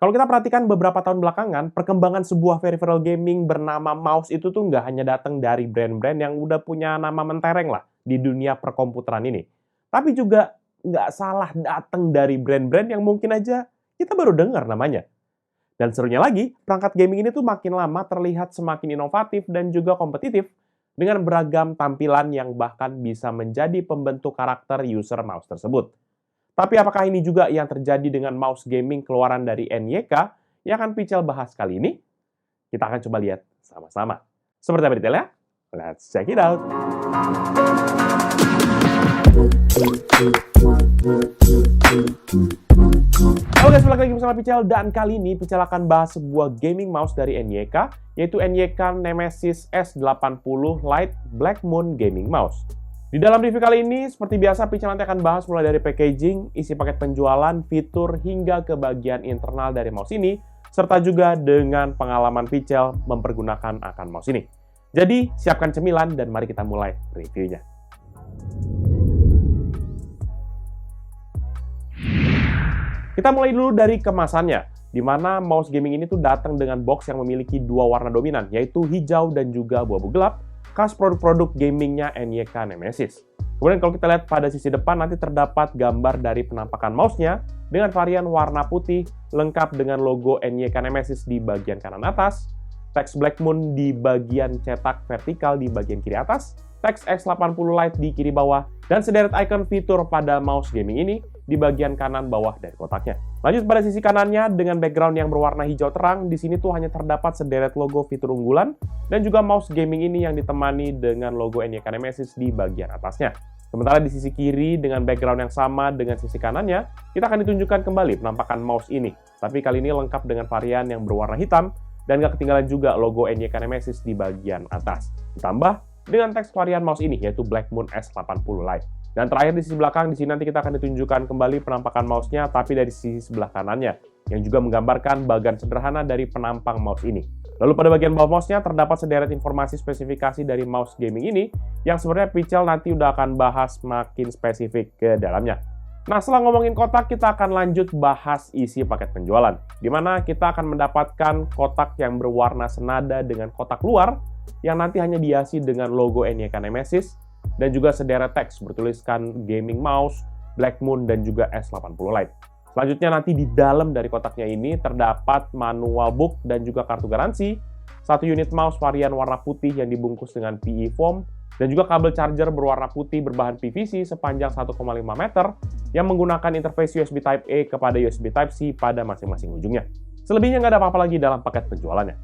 Kalau kita perhatikan beberapa tahun belakangan, perkembangan sebuah peripheral gaming bernama mouse itu tuh nggak hanya datang dari brand-brand yang udah punya nama mentereng lah di dunia perkomputeran ini. Tapi juga nggak salah datang dari brand-brand yang mungkin aja kita baru dengar namanya. Dan serunya lagi, perangkat gaming ini tuh makin lama terlihat semakin inovatif dan juga kompetitif dengan beragam tampilan yang bahkan bisa menjadi pembentuk karakter user mouse tersebut. Tapi apakah ini juga yang terjadi dengan mouse gaming keluaran dari NYK yang akan Pichel bahas kali ini? Kita akan coba lihat sama-sama. Seperti apa detailnya? Let's check it out! Halo guys, balik lagi bersama Pichel, dan kali ini Pichel akan bahas sebuah gaming mouse dari NYK, yaitu NYK Nemesis S80 Lite Black Moon Gaming Mouse. Di dalam review kali ini, seperti biasa, Pichel nanti akan bahas mulai dari packaging, isi paket penjualan, fitur, hingga ke bagian internal dari mouse ini, serta juga dengan pengalaman Pichel mempergunakan akan mouse ini. Jadi, siapkan cemilan dan mari kita mulai reviewnya. Kita mulai dulu dari kemasannya, di mana mouse gaming ini tuh datang dengan box yang memiliki dua warna dominan, yaitu hijau dan juga abu-abu gelap, khas produk-produk gamingnya NYK Nemesis. Kemudian kalau kita lihat pada sisi depan nanti terdapat gambar dari penampakan mouse-nya dengan varian warna putih lengkap dengan logo NYK Nemesis di bagian kanan atas, teks Black Moon di bagian cetak vertikal di bagian kiri atas, teks X80 Lite di kiri bawah, dan sederet icon fitur pada mouse gaming ini di bagian kanan bawah dari kotaknya. Lanjut pada sisi kanannya dengan background yang berwarna hijau terang, di sini tuh hanya terdapat sederet logo fitur unggulan dan juga mouse gaming ini yang ditemani dengan logo NYK Nemesis di bagian atasnya. Sementara di sisi kiri dengan background yang sama dengan sisi kanannya, kita akan ditunjukkan kembali penampakan mouse ini. Tapi kali ini lengkap dengan varian yang berwarna hitam dan gak ketinggalan juga logo NYK Nemesis di bagian atas. Ditambah dengan teks varian mouse ini yaitu Black Moon S80 Lite. Dan terakhir di sisi belakang, di sini nanti kita akan ditunjukkan kembali penampakan mouse-nya, tapi dari sisi sebelah kanannya, yang juga menggambarkan bagan sederhana dari penampang mouse ini. Lalu pada bagian bawah mouse-nya terdapat sederet informasi spesifikasi dari mouse gaming ini, yang sebenarnya Pichel nanti udah akan bahas makin spesifik ke dalamnya. Nah, setelah ngomongin kotak, kita akan lanjut bahas isi paket penjualan, di mana kita akan mendapatkan kotak yang berwarna senada dengan kotak luar, yang nanti hanya dihiasi dengan logo NYK Nemesis, dan juga sederet teks bertuliskan gaming mouse, Black Moon, dan juga S80 Lite. Selanjutnya nanti di dalam dari kotaknya ini terdapat manual book dan juga kartu garansi, satu unit mouse varian warna putih yang dibungkus dengan PE foam, dan juga kabel charger berwarna putih berbahan PVC sepanjang 1,5 meter yang menggunakan interface USB Type-A kepada USB Type-C pada masing-masing ujungnya. Selebihnya nggak ada apa-apa lagi dalam paket penjualannya.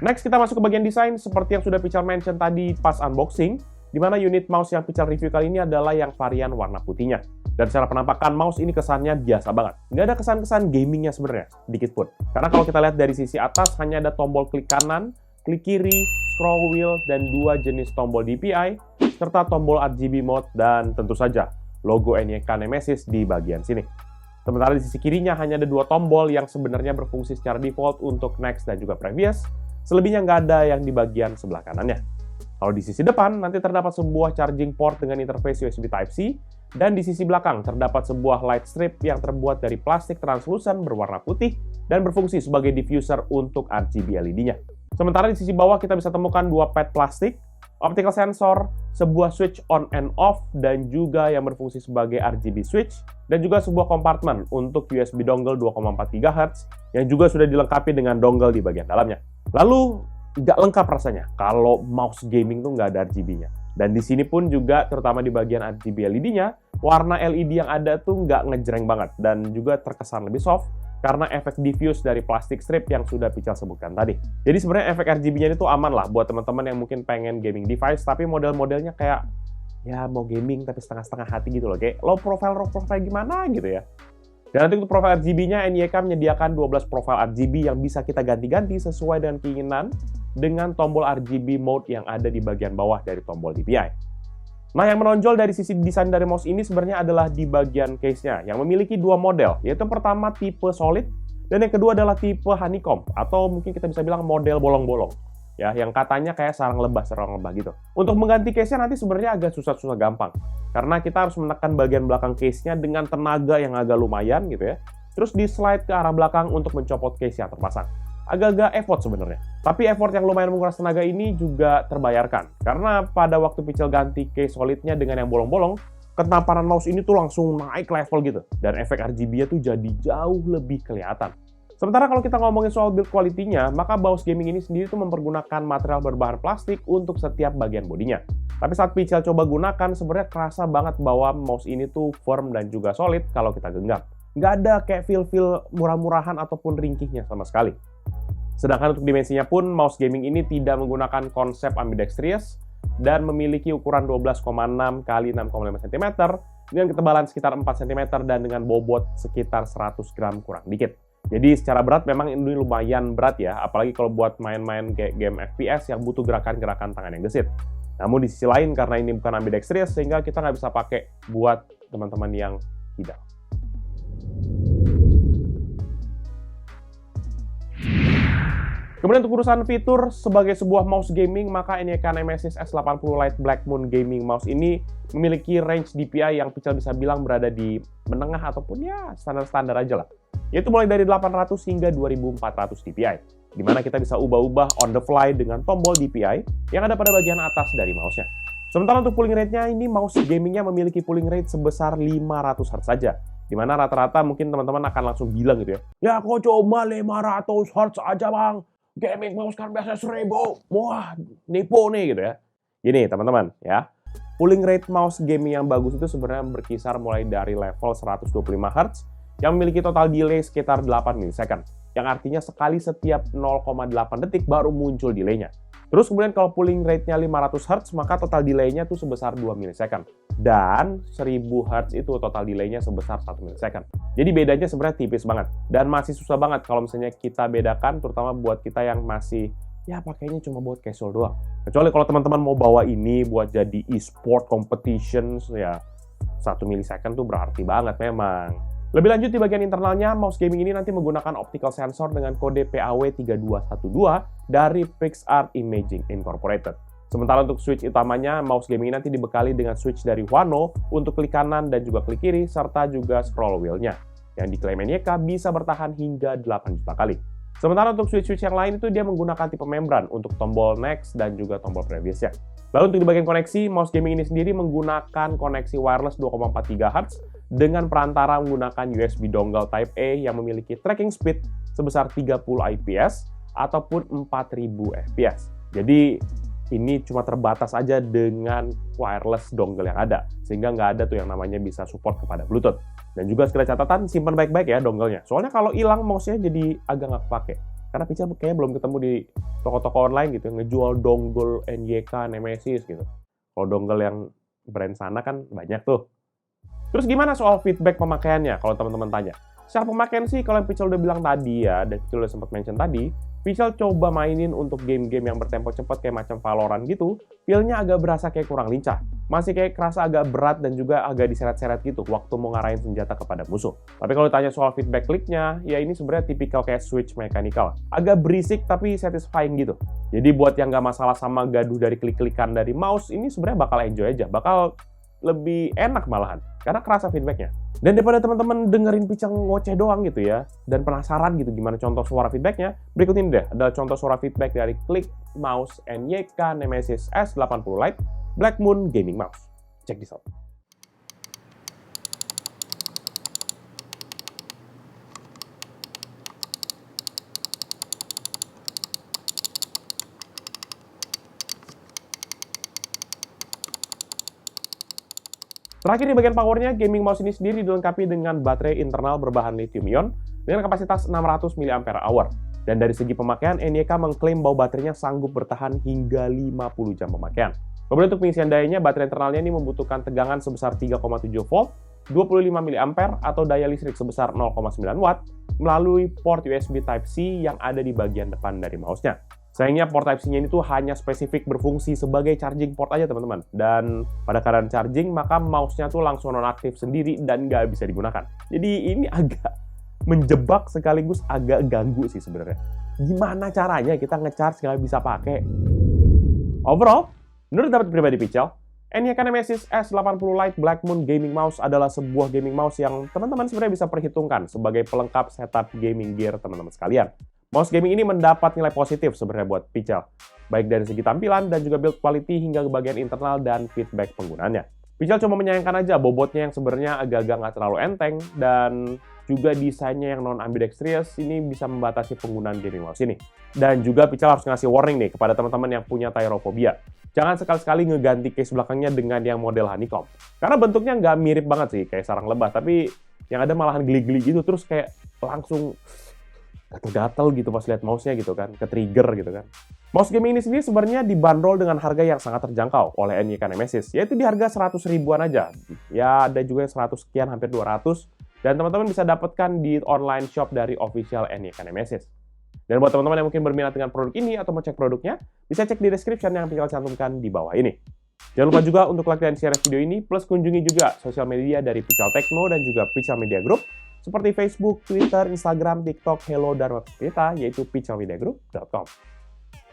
Next, kita masuk ke bagian desain seperti yang sudah Pichel mention tadi pas unboxing, di mana unit mouse yang Pichel review kali ini adalah yang varian warna putihnya. Dan secara penampakan mouse ini kesannya biasa banget. Nggak ada kesan-kesan gamingnya sebenarnya, dikit pun. Karena kalau kita lihat dari sisi atas, hanya ada tombol klik kanan, klik kiri, scroll wheel, dan dua jenis tombol DPI, serta tombol RGB mode, dan tentu saja logo NYK Nemesis di bagian sini. Sementara di sisi kirinya hanya ada dua tombol yang sebenarnya berfungsi secara default untuk next dan juga previous. Selebihnya nggak ada yang di bagian sebelah kanannya. Kalau di sisi depan, nanti terdapat sebuah charging port dengan interface USB Type-C, dan di sisi belakang terdapat sebuah light strip yang terbuat dari plastik translucent berwarna putih dan berfungsi sebagai diffuser untuk RGB LED-nya. Sementara di sisi bawah kita bisa temukan dua pad plastik, optical sensor, sebuah switch on and off, dan juga yang berfungsi sebagai RGB switch, dan juga sebuah kompartemen untuk USB dongle 2,4 GHz yang juga sudah dilengkapi dengan dongle di bagian dalamnya. Lalu, nggak lengkap rasanya kalau mouse gaming tuh nggak ada RGB-nya. Dan di sini pun juga, terutama di bagian RGB LED-nya, warna LED yang ada tuh nggak ngejreng banget dan juga terkesan lebih soft karena efek diffuse dari plastik strip yang sudah Pichel sebutkan tadi. Jadi sebenarnya efek RGB-nya itu aman lah buat teman-teman yang mungkin pengen gaming device, tapi model-modelnya kayak ya mau gaming tapi setengah-setengah hati gitu loh, kayak low profile gimana gitu ya. Dan nanti untuk profil RGB-nya, NYK menyediakan 12 profil RGB yang bisa kita ganti-ganti sesuai dengan keinginan dengan tombol RGB mode yang ada di bagian bawah dari tombol DPI. Nah, yang menonjol dari sisi desain dari mouse ini sebenarnya adalah di bagian case-nya yang memiliki dua model, yaitu yang pertama tipe solid dan yang kedua adalah tipe honeycomb atau mungkin kita bisa bilang model bolong-bolong. ya, yang katanya kayak sarang lebah gitu. Untuk mengganti case-nya nanti sebenarnya agak susah gampang, karena kita harus menekan bagian belakang case-nya dengan tenaga yang agak lumayan gitu ya. Terus di slide ke arah belakang untuk mencopot case yang terpasang. Agak-agak effort sebenarnya. Tapi effort yang lumayan menguras tenaga ini juga terbayarkan. Karena pada waktu Pichel ganti case solidnya dengan yang bolong-bolong, ketampanan mouse ini tuh langsung naik level gitu. Dan efek RGB-nya tuh jadi jauh lebih kelihatan. Sementara kalau kita ngomongin soal build quality-nya, maka mouse gaming ini sendiri tuh mempergunakan material berbahan plastik untuk setiap bagian bodinya. Tapi saat Pichel coba gunakan, sebenarnya kerasa banget bahwa mouse ini tuh firm dan juga solid kalau kita genggam. Nggak ada kayak feel murah-murahan ataupun ringkihnya sama sekali. Sedangkan untuk dimensinya pun, mouse gaming ini tidak menggunakan konsep ambidextrous dan memiliki ukuran 12,6 x 6,5 cm dengan ketebalan sekitar 4 cm dan dengan bobot sekitar 100 gram kurang dikit. Jadi secara berat memang ini lumayan berat ya, apalagi kalau buat main-main kayak game FPS yang butuh gerakan-gerakan tangan yang gesit. Namun di sisi lain, karena ini bukan ambidextrous, sehingga kita nggak bisa pakai buat teman-teman yang kidal. Kemudian untuk urusan fitur, sebagai sebuah mouse gaming, maka NYK Nemesis S80 Lite Blackmoon Gaming Mouse ini memiliki range DPI yang Pichel bisa bilang berada di menengah ataupun ya standar-standar aja lah. Yaitu mulai dari 800 hingga 2400 DPI. Di mana kita bisa ubah-ubah on the fly dengan tombol DPI yang ada pada bagian atas dari mouse-nya. Sementara untuk pulling rate-nya, ini mouse gamingnya memiliki pulling rate sebesar 500 Hz saja. Dimana rata-rata mungkin teman-teman akan langsung bilang gitu ya, ya kok cuma 500 Hz aja bang, gaming mouse kan biasa 1000, wah nipu nih gitu ya. Gini teman-teman ya, pulling rate mouse gaming yang bagus itu sebenarnya berkisar mulai dari level 125 Hz yang memiliki total delay sekitar 8 milisecond, yang artinya sekali setiap 0,8 detik baru muncul delaynya. Terus kemudian kalau pulling rate-nya 500 Hz, maka total delay-nya tuh sebesar 2 milisecond. Dan 1000 Hz itu total delay-nya sebesar 1 milisecond. Jadi bedanya sebenarnya tipis banget. Dan masih susah banget kalau misalnya kita bedakan, terutama buat kita yang masih, ya pakainya cuma buat casual doang. Kecuali kalau teman-teman mau bawa ini buat jadi e-sport competitions, ya 1 milisecond tuh berarti banget memang. Lebih lanjut di bagian internalnya, mouse gaming ini nanti menggunakan optical sensor dengan kode PAW3212 dari PixArt Imaging Incorporated. Sementara untuk switch utamanya, mouse gaming ini nanti dibekali dengan switch dari Huano untuk klik kanan dan juga klik kiri, serta juga scroll wheel-nya, yang diklaim NYK bisa bertahan hingga 8 juta kali. Sementara untuk switch-switch yang lain itu dia menggunakan tipe membran untuk tombol next dan juga tombol previous-nya. Lalu untuk di bagian koneksi, mouse gaming ini sendiri menggunakan koneksi wireless 2,4 GHz dengan perantara menggunakan USB dongle Type A yang memiliki tracking speed sebesar 30 IPS ataupun 4000 fps. Jadi ini cuma terbatas aja dengan wireless dongle yang ada, sehingga nggak ada tuh yang namanya bisa support kepada Bluetooth. Dan juga sekali catatan, simpan baik-baik ya dongle-nya. Soalnya kalau hilang mouse-nya jadi agak nggak kepake. Karena Pichel kayaknya belum ketemu di toko-toko online gitu, ngejual dongle NYK Nemesis gitu. Kalau dongle yang brand sana kan banyak tuh. Terus gimana soal feedback pemakaiannya kalau teman-teman tanya? Secara pemakaian sih, kalau yang Pichel udah bilang tadi ya, dan Pichel udah sempat mention tadi, Pichel coba mainin untuk game-game yang bertempo cepat kayak macam Valorant gitu, feel-nya agak berasa kayak kurang lincah. Masih kayak kerasa agak berat dan juga agak diseret-seret gitu waktu mau ngarahin senjata kepada musuh. Tapi kalau ditanya soal feedback kliknya, ya ini sebenarnya tipikal kayak Switch mechanical. Agak berisik tapi satisfying gitu. Jadi buat yang nggak masalah sama gaduh dari klik-klikan dari mouse, ini sebenarnya bakal enjoy aja. Bakal lebih enak malahan, karena kerasa feedbacknya. Dan daripada teman-teman dengerin Pichel ngoceh doang gitu ya, dan penasaran gitu gimana contoh suara feedbacknya, berikut ini deh, ada contoh suara feedback dari klik mouse NYK Nemesis S80 Lite Blackmoon Gaming Mouse. Check this out. Terakhir di bagian powernya, gaming mouse ini sendiri dilengkapi dengan baterai internal berbahan lithium-ion dengan kapasitas 600 mAh. Dan dari segi pemakaian, NYK mengklaim bahwa baterainya sanggup bertahan hingga 50 jam pemakaian. Kemudian untuk pengisian dayanya, baterai internalnya ini membutuhkan tegangan sebesar 3,7 volt, 25 mA atau daya listrik sebesar 0,9 watt melalui port USB Type-C yang ada di bagian depan dari mouse-nya. Sayangnya port Type-C-nya ini tuh hanya spesifik berfungsi sebagai charging port aja teman-teman. Dan pada keadaan charging, maka mouse-nya tuh langsung nonaktif sendiri dan nggak bisa digunakan. Jadi ini agak menjebak sekaligus agak ganggu sih sebenarnya. gimana caranya kita nge-charge nggak bisa pakai. Overall, menurut pendapat pribadi Pichel, NYK Nemesis S80 Lite Black Moon Gaming Mouse adalah sebuah gaming mouse yang teman-teman sebenarnya bisa perhitungkan sebagai pelengkap setup gaming gear teman-teman sekalian. Mouse gaming ini mendapat nilai positif sebenarnya buat Pichel, baik dari segi tampilan dan juga build quality hingga ke bagian internal dan feedback penggunanya. Pichel cuma menyayangkan aja bobotnya yang sebenarnya agak-agak nggak terlalu enteng, dan juga desainnya yang non-ambidextrous ini bisa membatasi penggunaan gaming mouse ini. Dan juga Pichel harus ngasih warning nih kepada teman-teman yang punya tyrophobia. Jangan sekali-sekali ngeganti case belakangnya dengan yang model honeycomb. Karena bentuknya nggak mirip banget sih kayak sarang lebah, tapi yang ada malahan geli-geli gitu, terus kayak langsung gatel-gatel gitu pas lihat mouse-nya gitu kan, ke-trigger gitu kan. Mouse gaming ini sendiri sebenarnya dibanderol dengan harga yang sangat terjangkau oleh NYK Nemesis, yaitu di harga 100 ribuan aja. Ya ada juga yang 100 sekian, hampir 200, dan teman-teman bisa dapatkan di online shop dari official NYK Nemesis. Dan buat teman-teman yang mungkin berminat dengan produk ini atau mau cek produknya, bisa cek di description yang Pichel cantumkan di bawah ini. Jangan lupa juga untuk like dan share video ini, plus kunjungi juga sosial media dari Pichel Techno dan juga Pichel Media Group, seperti Facebook, Twitter, Instagram, TikTok, Hello, dan website kita, yaitu pichelmediagroup.com.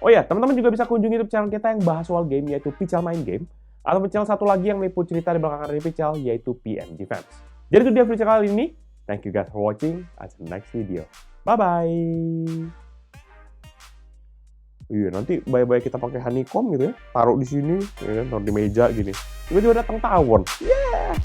Oh ya, teman-teman juga bisa kunjungi YouTube channel kita yang bahas soal game, yaitu Pichel Main Game, atau channel satu lagi yang meliput cerita di belakang dari Pichel, yaitu PMG Fans. Jadi itu dia video kali ini. Thank you guys for watching. Until next video. Bye-bye. Iya, nanti baik-baik kita pakai honeycomb gitu ya, taruh di sini, ya kan, taruh di meja gini. Tiba-tiba datang tawon. Yeah!